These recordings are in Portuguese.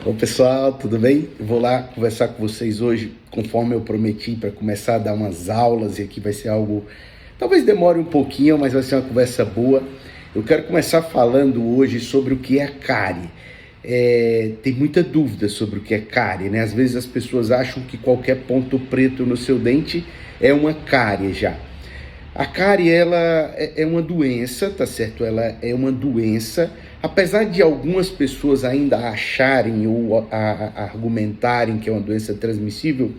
Oi pessoal, tudo bem? Eu vou lá conversar com vocês hoje, conforme eu prometi, para começar a dar umas aulas, e aqui vai ser algo, talvez demore um pouquinho, mas vai ser uma conversa boa. Eu quero começar falando hoje sobre o que é cárie. Tem muita dúvida sobre o que é cárie, né? Às vezes as pessoas acham que qualquer ponto preto no seu dente é uma cárie já. A cárie, ela é uma doença, tá certo? Ela é uma doença, apesar de algumas pessoas ainda acharem ou argumentarem que é uma doença transmissível,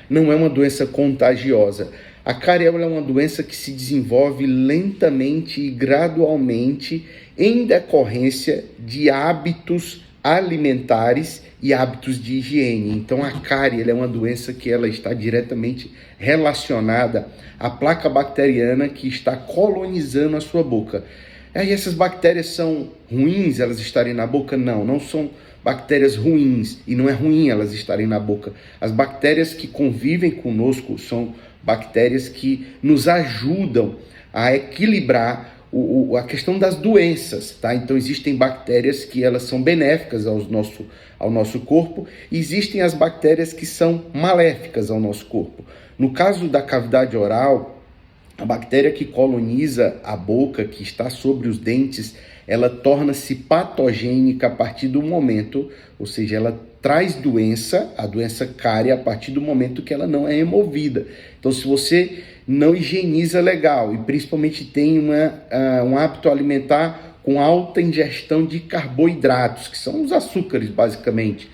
não é uma doença contagiosa. A cárie é uma doença que se desenvolve lentamente e gradualmente em decorrência de hábitos alimentares e hábitos de higiene. Então a cárie é uma doença que ela está diretamente relacionada à placa bacteriana que está colonizando a sua boca. E essas bactérias são ruins elas estarem na boca? Não, não são bactérias ruins, e não é ruim elas estarem na boca. As bactérias que convivem conosco são bactérias que nos ajudam a equilibrar a questão das doenças, tá? Então existem bactérias que elas são benéficas ao nosso corpo, e existem as bactérias que são maléficas ao nosso corpo. No caso da cavidade oral, a bactéria que coloniza a boca, que está sobre os dentes, ela torna-se patogênica a partir do momento, ou seja, ela traz doença, a doença cárie, a partir do momento que ela não é removida. Então, se você não higieniza legal e principalmente tem um hábito alimentar com alta ingestão de carboidratos, que são os açúcares basicamente,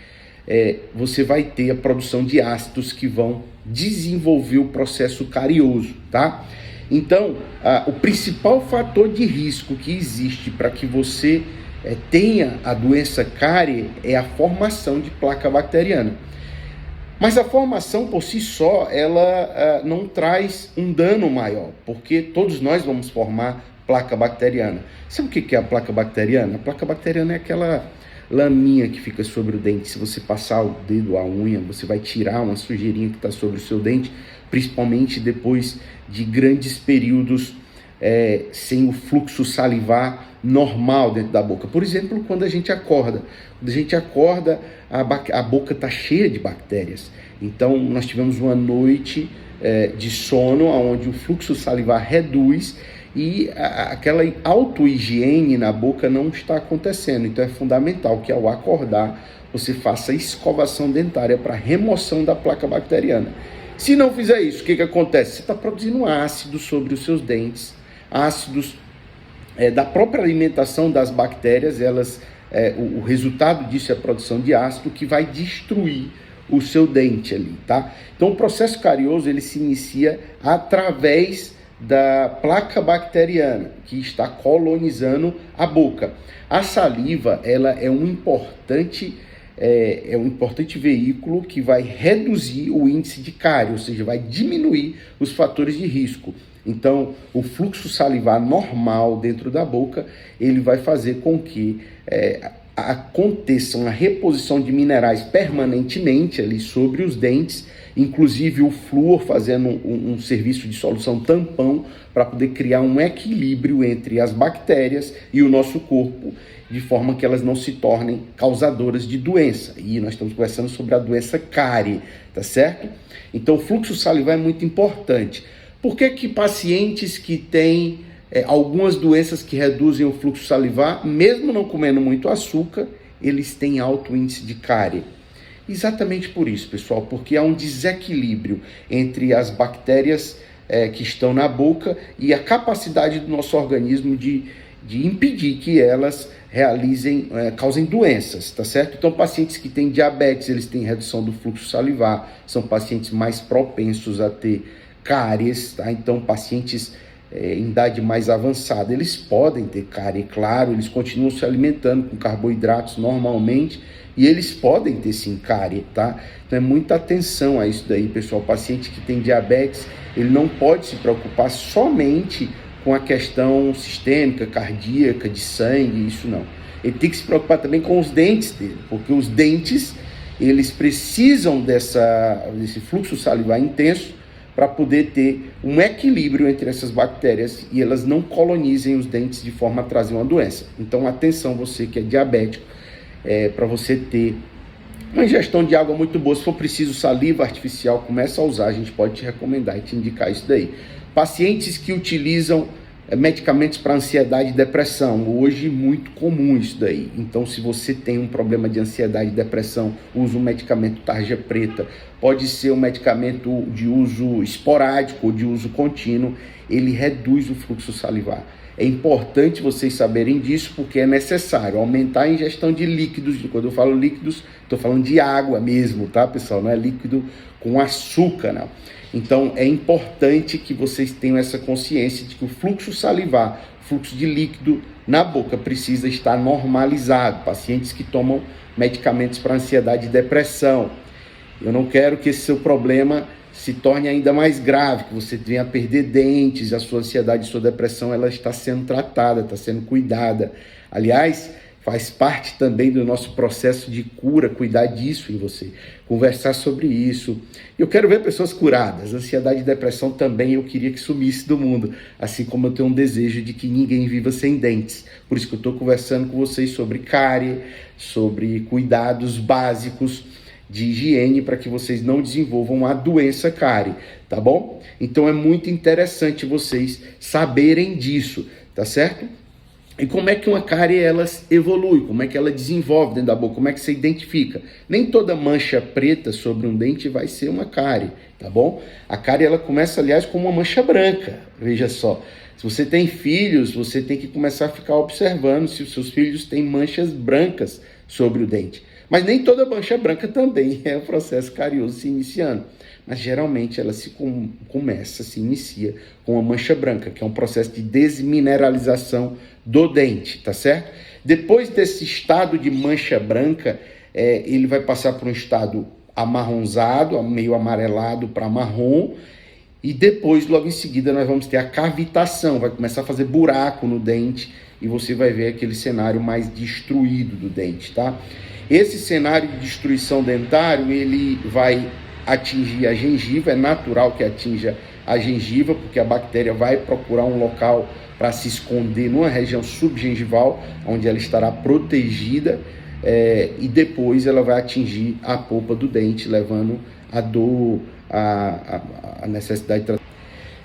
você vai ter a produção de ácidos que vão desenvolver o processo carioso, tá? Então, o principal fator de risco que existe para que você tenha a doença cárie é a formação de placa bacteriana. Mas a formação por si só, ela não traz um dano maior, porque todos nós vamos formar placa bacteriana. Sabe o que é a placa bacteriana? A placa bacteriana é aquela laminha que fica sobre o dente. Se você passar o dedo, a unha, você vai tirar uma sujeirinha que está sobre o seu dente, principalmente depois de grandes períodos sem o fluxo salivar normal dentro da boca. Por exemplo, quando a gente acorda. Quando a gente acorda, a boca está cheia de bactérias. Então, nós tivemos uma noite de sono, onde o fluxo salivar reduz e aquela auto-higiene na boca não está acontecendo. Então, é fundamental que ao acordar, você faça escovação dentária para remoção da placa bacteriana. Se não fizer isso, o que acontece? Você está produzindo ácido sobre os seus dentes, ácidos da própria alimentação das bactérias, o resultado disso é a produção de ácido que vai destruir o seu dente ali, tá? Então o processo carioso ele se inicia através da placa bacteriana que está colonizando a boca. A saliva ela é um importante veículo que vai reduzir o índice de cárie, ou seja, vai diminuir os fatores de risco. Então, o fluxo salivar normal dentro da boca, ele vai fazer com que aconteça uma reposição de minerais permanentemente ali sobre os dentes, inclusive o flúor fazendo um serviço de solução tampão para poder criar um equilíbrio entre as bactérias e o nosso corpo, de forma que elas não se tornem causadoras de doença. E nós estamos conversando sobre a doença cárie, tá certo? Então o fluxo salivar é muito importante. Por que pacientes que têm algumas doenças que reduzem o fluxo salivar, mesmo não comendo muito açúcar, eles têm alto índice de cárie? Exatamente por isso, pessoal, porque há um desequilíbrio entre as bactérias que estão na boca e a capacidade do nosso organismo de impedir que elas causem doenças, tá certo? Então, pacientes que têm diabetes, eles têm redução do fluxo salivar, são pacientes mais propensos a ter cáries, tá? Então, pacientes em idade mais avançada, eles podem ter cárie, claro, eles continuam se alimentando com carboidratos normalmente e eles podem ter sim cárie, tá? Então, muita atenção a isso daí, pessoal. O paciente que tem diabetes, ele não pode se preocupar somente com a questão sistêmica, cardíaca, de sangue, isso não. Ele tem que se preocupar também com os dentes dele, porque os dentes, eles precisam desse fluxo salivar intenso para poder ter um equilíbrio entre essas bactérias e elas não colonizem os dentes de forma a trazer uma doença. Então, atenção, você que é diabético, para você ter Uma ingestão de água muito boa. Se for preciso saliva artificial, começa a usar, a gente pode te recomendar e te indicar isso daí. Pacientes que utilizam medicamentos para ansiedade e depressão, hoje muito comum isso daí. Então, se você tem um problema de ansiedade e depressão, usa um medicamento tarja preta. Pode ser um medicamento de uso esporádico ou de uso contínuo, ele reduz o fluxo salivar. É importante vocês saberem disso, porque é necessário aumentar a ingestão de líquidos. Quando eu falo líquidos, estou falando de água mesmo, tá, pessoal? Não é líquido com açúcar, não. Então, é importante que vocês tenham essa consciência de que o fluxo salivar, o fluxo de líquido na boca precisa estar normalizado. Pacientes que tomam medicamentos para ansiedade e depressão. Eu não quero que esse seu problema se torne ainda mais grave, que você venha a perder dentes, a sua ansiedade e sua depressão, ela está sendo tratada, está sendo cuidada. Aliás, faz parte também do nosso processo de cura, cuidar disso em você, conversar sobre isso. Eu quero ver pessoas curadas. Ansiedade e depressão também eu queria que sumisse do mundo, assim como eu tenho um desejo de que ninguém viva sem dentes. Por isso que eu estou conversando com vocês sobre cárie, sobre cuidados básicos de higiene para que vocês não desenvolvam a doença cárie, tá bom? Então é muito interessante vocês saberem disso, tá certo? E como é que uma cárie ela evolui, como é que ela desenvolve dentro da boca, como é que você identifica? Nem toda mancha preta sobre um dente vai ser uma cárie, tá bom? A cárie ela começa, aliás, com uma mancha branca, veja só. Se você tem filhos, você tem que começar a ficar observando se os seus filhos têm manchas brancas sobre o dente. Mas nem toda mancha branca também é o processo carioso se iniciando. Mas geralmente ela se inicia com uma mancha branca, que é um processo de desmineralização do dente, tá certo? Depois desse estado de mancha branca, ele vai passar por um estado amarronzado, meio amarelado para marrom, e depois, logo em seguida, nós vamos ter a cavitação, vai começar a fazer buraco no dente, e você vai ver aquele cenário mais destruído do dente, tá? Esse cenário de destruição dentário, ele vai atingir a gengiva, é natural que atinja a gengiva, porque a bactéria vai procurar um local para se esconder numa região subgengival, onde ela estará protegida, e depois ela vai atingir a polpa do dente, levando a dor, a necessidade de tratamento.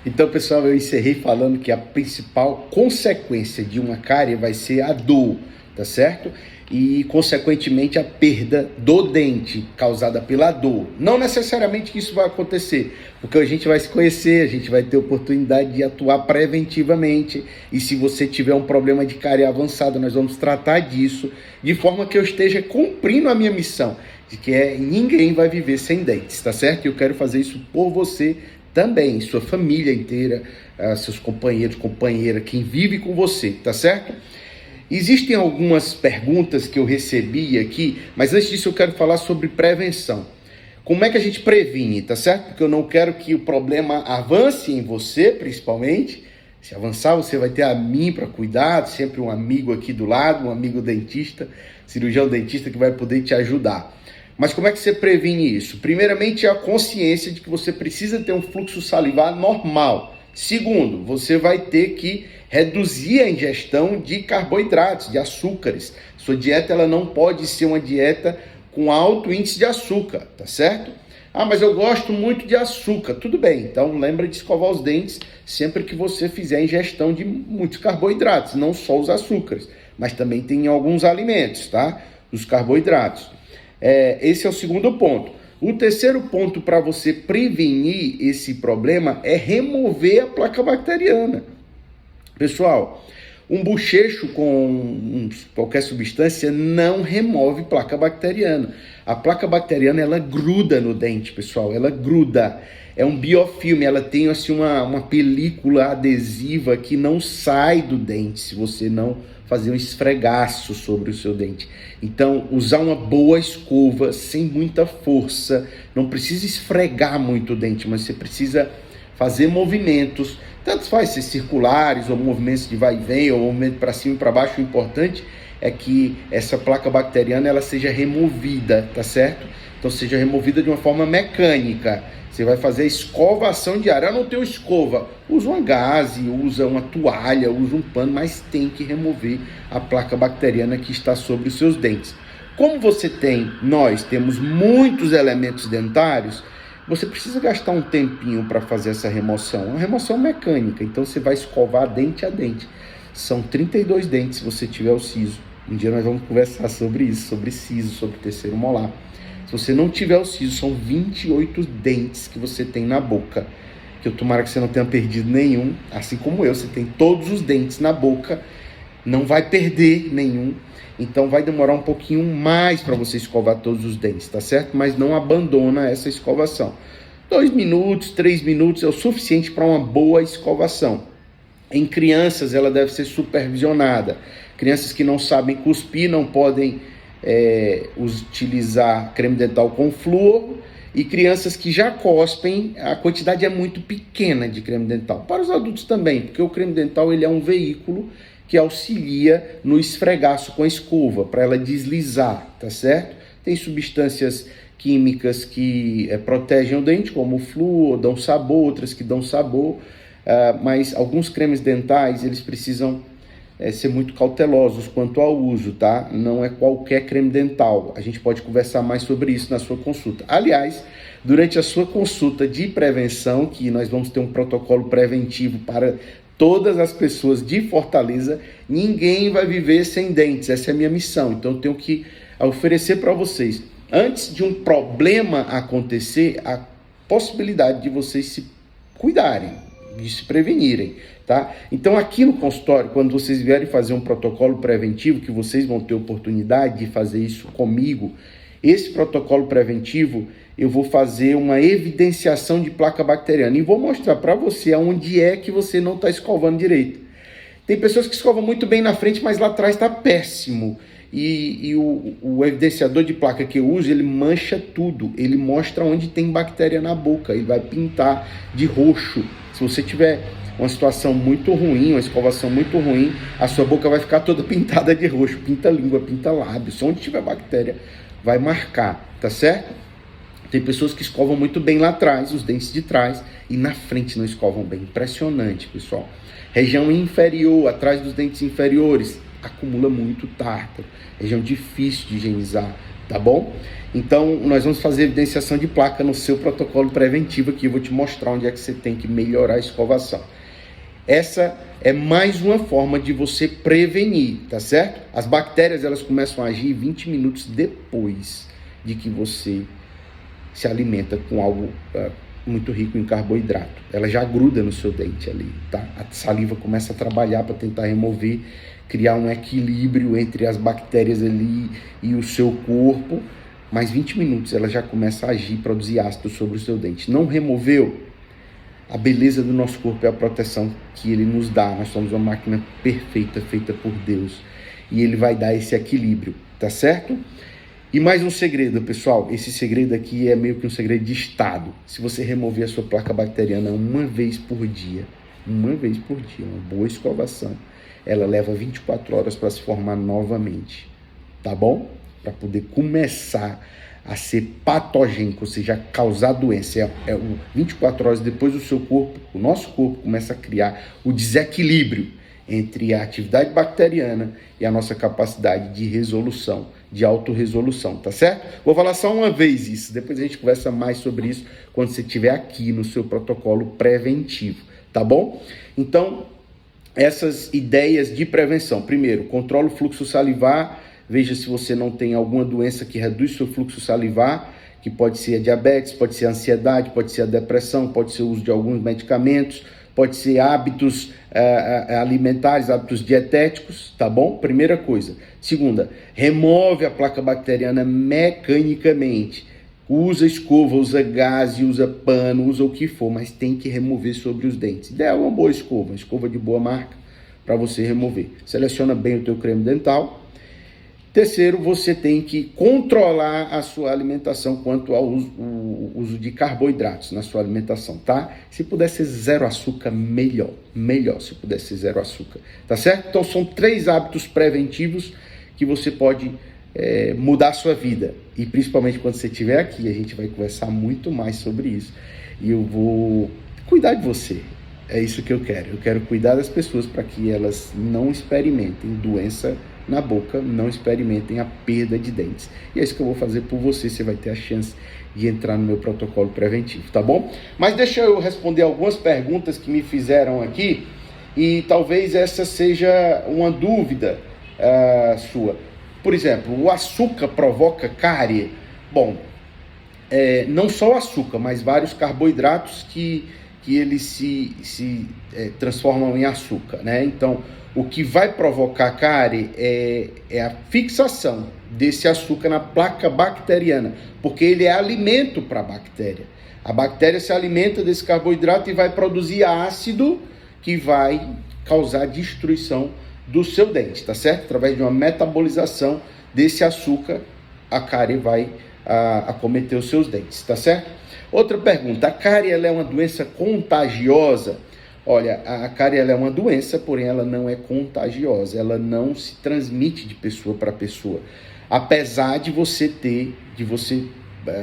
Então, pessoal, eu encerrei falando que a principal consequência de uma cárie vai ser a dor, tá certo? E, consequentemente, a perda do dente causada pela dor. Não necessariamente que isso vai acontecer, porque a gente vai se conhecer, a gente vai ter oportunidade de atuar preventivamente, e se você tiver um problema de cárie avançado, nós vamos tratar disso, de forma que eu esteja cumprindo a minha missão, de que ninguém vai viver sem dentes, tá certo? Eu quero fazer isso por você também, sua família inteira, seus companheiros, companheira, quem vive com você, tá certo? Existem algumas perguntas que eu recebi aqui, mas antes disso eu quero falar sobre prevenção. Como é que a gente previne, tá certo? Porque eu não quero que o problema avance em você, principalmente. Se avançar, você vai ter a mim para cuidar, sempre um amigo aqui do lado, um amigo dentista, cirurgião dentista que vai poder te ajudar. Mas como é que você previne isso? Primeiramente, a consciência de que você precisa ter um fluxo salivar normal. Segundo, você vai ter que reduzir a ingestão de carboidratos, de açúcares. Sua dieta ela não pode ser uma dieta com alto índice de açúcar, tá certo? Ah, mas eu gosto muito de açúcar. Tudo bem, então lembra de escovar os dentes sempre que você fizer a ingestão de muitos carboidratos, não só os açúcares, mas também tem alguns alimentos, tá? Os carboidratos. Esse é o segundo ponto. O terceiro ponto para você prevenir esse problema é remover a placa bacteriana. Pessoal, um bochecho com qualquer substância não remove placa bacteriana. A placa bacteriana, ela gruda no dente, pessoal, ela gruda. É um biofilme, ela tem assim, uma película adesiva que não sai do dente se você não fazer um esfregaço sobre o seu dente. Então, usar uma boa escova sem muita força, não precisa esfregar muito o dente, mas você precisa fazer movimentos, tanto faz ser circulares, ou movimentos de vai e vem, ou movimento para cima e para baixo. O importante é que essa placa bacteriana ela seja removida, tá certo? Então, seja removida de uma forma mecânica. Você vai fazer a escovação diária. Eu não tenho escova. Usa uma gaze, usa uma toalha, usa um pano, mas tem que remover a placa bacteriana que está sobre os seus dentes. Como nós temos muitos elementos dentários, você precisa gastar um tempinho para fazer essa remoção. É uma remoção mecânica, então você vai escovar dente a dente. São 32 dentes se você tiver o siso. Um dia nós vamos conversar sobre isso, sobre siso, sobre terceiro molar. Se você não tiver o siso, são 28 dentes que você tem na boca. Que eu tomara que você não tenha perdido nenhum. Assim como eu, você tem todos os dentes na boca. Não vai perder nenhum. Então vai demorar um pouquinho mais para você escovar todos os dentes, tá certo? Mas não abandona essa escovação. 2 minutos, 3 minutos é o suficiente para uma boa escovação. Em crianças, ela deve ser supervisionada. Crianças que não sabem cuspir não podem utilizar creme dental com flúor. E crianças que já cospem, a quantidade é muito pequena de creme dental. Para os adultos também, porque o creme dental ele é um veículo que auxilia no esfregaço com a escova, para ela deslizar, tá certo? Tem substâncias químicas que protegem o dente, como o flúor, dão sabor, outras que dão sabor, mas alguns cremes dentais, eles precisam ser muito cautelosos quanto ao uso, tá? Não é qualquer creme dental. A gente pode conversar mais sobre isso na sua consulta. Aliás, durante a sua consulta de prevenção, que nós vamos ter um protocolo preventivo para todas as pessoas de Fortaleza, ninguém vai viver sem dentes. Essa é a minha missão. Então, eu tenho que oferecer para vocês, antes de um problema acontecer, a possibilidade de vocês se cuidarem, de se prevenirem, tá? Então, aqui no consultório, quando vocês vierem fazer um protocolo preventivo, que vocês vão ter oportunidade de fazer isso comigo, esse protocolo preventivo, eu vou fazer uma evidenciação de placa bacteriana e vou mostrar para você aonde é que você não está escovando direito. Tem pessoas que escovam muito bem na frente, mas lá atrás está péssimo. E o evidenciador de placa que eu uso, ele mancha tudo. Ele mostra onde tem bactéria na boca. Ele vai pintar de roxo. Se você tiver uma situação muito ruim, uma escovação muito ruim, a sua boca vai ficar toda pintada de roxo. Pinta língua, pinta lábios. Onde tiver bactéria, vai marcar, tá certo? Tem pessoas que escovam muito bem lá atrás, os dentes de trás, e na frente não escovam bem. Impressionante, pessoal. Região inferior, atrás dos dentes inferiores, acumula muito tártaro. Região difícil de higienizar, tá bom? Então, nós vamos fazer evidenciação de placa no seu protocolo preventivo aqui. Eu vou te mostrar onde é que você tem que melhorar a escovação. Essa é mais uma forma de você prevenir, tá certo? As bactérias, elas começam a agir 20 minutos depois de que você se alimenta com algo muito rico em carboidrato. Ela já gruda no seu dente ali, tá? A saliva começa a trabalhar para tentar remover, criar um equilíbrio entre as bactérias ali e o seu corpo. Mais 20 minutos ela já começa a agir, produzir ácido sobre o seu dente. Não removeu? A beleza do nosso corpo é a proteção que ele nos dá. Nós somos uma máquina perfeita, feita por Deus. E ele vai dar esse equilíbrio, tá certo? E mais um segredo, pessoal. Esse segredo aqui é meio que um segredo de estado. Se você remover a sua placa bacteriana uma vez por dia, uma boa escovação, ela leva 24 horas para se formar novamente, tá bom? Para poder começar a ser patogênico, ou seja, causar doença. 24 horas depois do seu corpo, o nosso corpo começa a criar o desequilíbrio entre a atividade bacteriana e a nossa capacidade de resolução, de autorresolução, tá certo? Vou falar só uma vez isso, depois a gente conversa mais sobre isso quando você estiver aqui no seu protocolo preventivo, tá bom? Então, essas ideias de prevenção. Primeiro, controla o fluxo salivar, veja se você não tem alguma doença que reduz seu fluxo salivar, que pode ser a diabetes, pode ser a ansiedade, pode ser a depressão, pode ser o uso de alguns medicamentos, pode ser hábitos alimentares, hábitos dietéticos, tá bom? Primeira coisa. Segunda, remove a placa bacteriana mecanicamente. Usa escova, usa gaze, usa pano, usa o que for, mas tem que remover sobre os dentes. Ideal uma boa escova, uma escova de boa marca para você remover. Seleciona bem o teu creme dental. Terceiro, você tem que controlar a sua alimentação quanto ao uso de carboidratos na sua alimentação, tá? Se puder ser zero açúcar, melhor. Melhor se puder ser zero açúcar, tá certo? Então, são 3 hábitos preventivos que você pode mudar a sua vida. E principalmente quando você estiver aqui, a gente vai conversar muito mais sobre isso. E eu vou cuidar de você. É isso que eu quero. Eu quero cuidar das pessoas para que elas não experimentem doença na boca, não experimentem a perda de dentes. E é isso que eu vou fazer por você, você vai ter a chance de entrar no meu protocolo preventivo, tá bom? Mas deixa eu responder algumas perguntas que me fizeram aqui, e talvez essa seja uma dúvida sua. Por exemplo, o açúcar provoca cárie? Bom, não só o açúcar, mas vários carboidratos que eles se transformam em açúcar, né? Então, o que vai provocar cárie é a fixação desse açúcar na placa bacteriana, porque ele é alimento para a bactéria. A bactéria se alimenta desse carboidrato e vai produzir ácido que vai causar destruição do seu dente, tá certo? Através de uma metabolização desse açúcar, a cárie vai acometer os seus dentes, tá certo? Outra pergunta, a cárie ela é uma doença contagiosa? Olha, a cárie ela é uma doença, porém ela não é contagiosa, ela não se transmite de pessoa para pessoa. Apesar de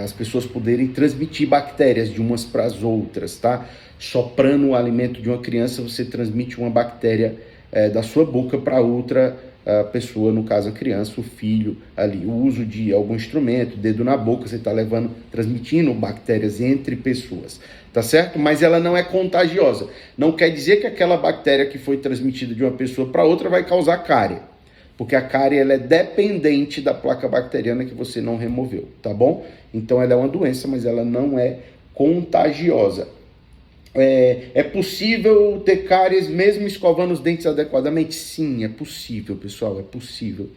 as pessoas poderem transmitir bactérias de umas para as outras, tá? Soprando o alimento de uma criança, você transmite uma bactéria da sua boca para outra pessoa, no caso a criança, o filho ali. O uso de algum instrumento, dedo na boca, você está transmitindo bactérias entre pessoas, tá certo? Mas ela não é contagiosa. Não quer dizer que aquela bactéria que foi transmitida de uma pessoa para outra vai causar cárie, porque a cárie ela é dependente da placa bacteriana que você não removeu, tá bom? Então ela é uma doença, mas ela não é contagiosa. É possível ter cáries mesmo escovando os dentes adequadamente? Sim, é possível, pessoal, é possível.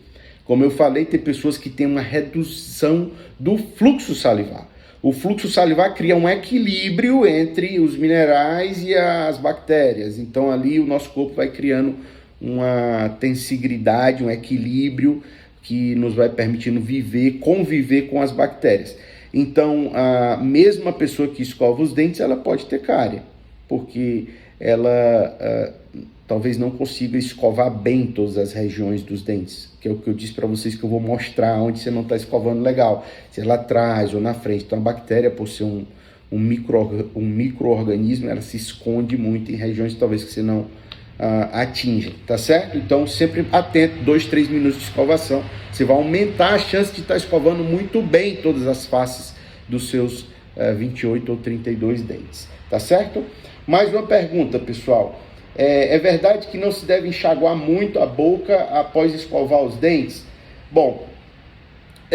Como eu falei, tem pessoas que têm uma redução do fluxo salivar. O fluxo salivar cria um equilíbrio entre os minerais e as bactérias. Então ali o nosso corpo vai criando uma tensigridade, um equilíbrio que nos vai permitindo conviver com as bactérias. Então, mesmo a pessoa que escova os dentes, ela pode ter cárie, porque ela talvez não consiga escovar bem todas as regiões dos dentes, que é o que eu disse para vocês que eu vou mostrar onde você não está escovando legal, se é lá atrás ou na frente. Então, a bactéria, por ser um micro-organismo, ela se esconde muito em regiões talvez que você não atinja, tá certo? Então, sempre atento, 2-3 minutos de escovação, você vai aumentar a chance de estar escovando muito bem todas as faces dos seus 28 ou 32 dentes, tá certo? Mais uma pergunta, pessoal. É verdade que não se deve enxaguar muito a boca após escovar os dentes? Bom,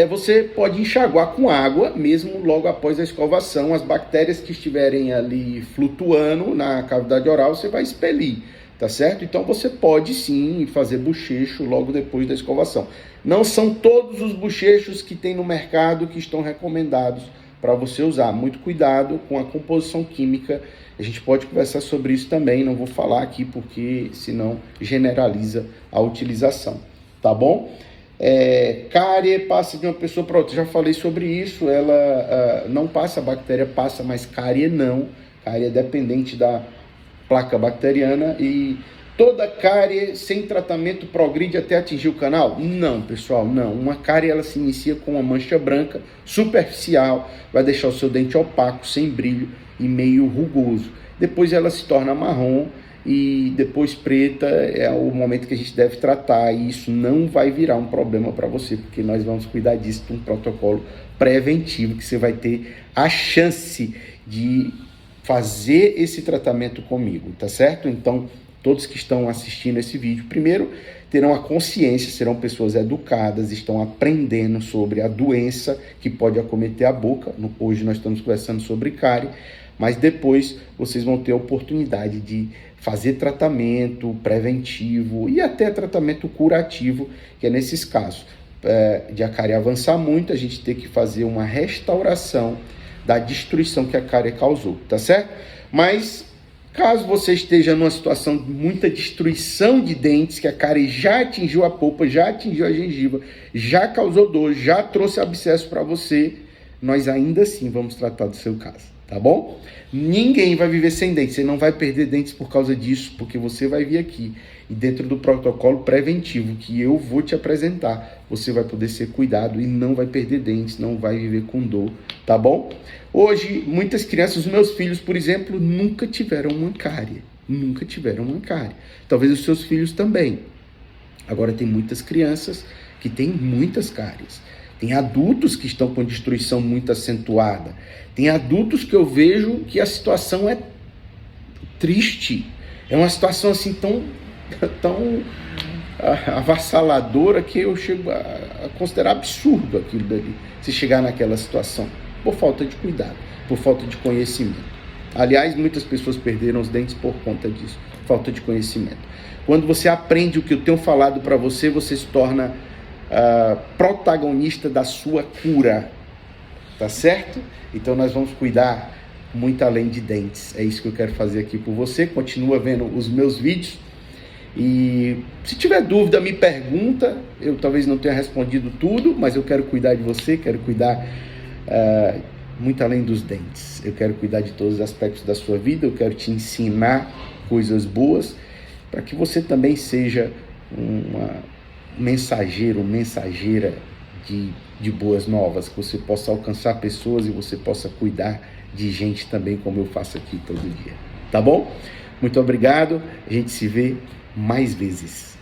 você pode enxaguar com água, mesmo logo após a escovação. As bactérias que estiverem ali flutuando na cavidade oral, você vai expelir, tá certo? Então você pode sim fazer bochecho logo depois da escovação. Não são todos os bochechos que tem no mercado que estão recomendados para você usar. Muito cuidado com a composição química. A gente pode conversar sobre isso também, não vou falar aqui porque senão generaliza a utilização, tá bom? Cárie passa de uma pessoa para outra, já falei sobre isso. Ela não passa, a bactéria passa, mas cárie não. Cárie é dependente da placa bacteriana. E toda cárie sem tratamento progride até atingir o canal? Não, pessoal, não. Uma cárie ela se inicia com uma mancha branca superficial, vai deixar o seu dente opaco, sem brilho e meio rugoso. Depois ela se torna marrom e depois preta. É o momento que a gente deve tratar, e isso não vai virar um problema para você, porque nós vamos cuidar disso com um protocolo preventivo, que você vai ter a chance de fazer esse tratamento comigo, tá certo? Então, todos que estão assistindo esse vídeo, primeiro, terão a consciência, serão pessoas educadas, estão aprendendo sobre a doença que pode acometer a boca. Hoje nós estamos conversando sobre cárie, mas depois vocês vão ter a oportunidade de fazer tratamento preventivo e até tratamento curativo, que é nesses casos de a cárie avançar muito, a gente ter que fazer uma restauração da destruição que a cárie causou, tá certo? Mas caso você esteja numa situação de muita destruição de dentes, que a cárie já atingiu a polpa, já atingiu a gengiva, já causou dor, já trouxe abscesso para você, nós ainda assim vamos tratar do seu caso, tá bom? Ninguém vai viver sem dentes, você não vai perder dentes por causa disso, porque você vai vir aqui e dentro do protocolo preventivo que eu vou te apresentar, você vai poder ser cuidado e não vai perder dentes, não vai viver com dor, tá bom? Hoje, muitas crianças, os meus filhos, por exemplo, nunca tiveram uma cárie, talvez os seus filhos também. Agora tem muitas crianças que têm muitas cáries. Tem adultos que estão com destruição muito acentuada. Tem adultos que eu vejo que a situação é triste. É uma situação assim tão avassaladora que eu chego a considerar absurdo aquilo dali, se chegar naquela situação, por falta de cuidado, por falta de conhecimento. Aliás, muitas pessoas perderam os dentes por conta disso, falta de conhecimento. Quando você aprende o que eu tenho falado para você, você se torna protagonista da sua cura, tá certo? Então nós vamos cuidar muito além de dentes. É isso que eu quero fazer aqui por você. Continua vendo os meus vídeos e se tiver dúvida me pergunta. Eu talvez não tenha respondido tudo, mas eu quero cuidar de você, quero cuidar muito além dos dentes. Eu quero cuidar de todos os aspectos da sua vida. Eu quero te ensinar coisas boas para que você também seja mensageiro, mensageira de boas novas, que você possa alcançar pessoas e você possa cuidar de gente também, como eu faço aqui todo dia. Tá bom? Muito obrigado. A gente se vê mais vezes.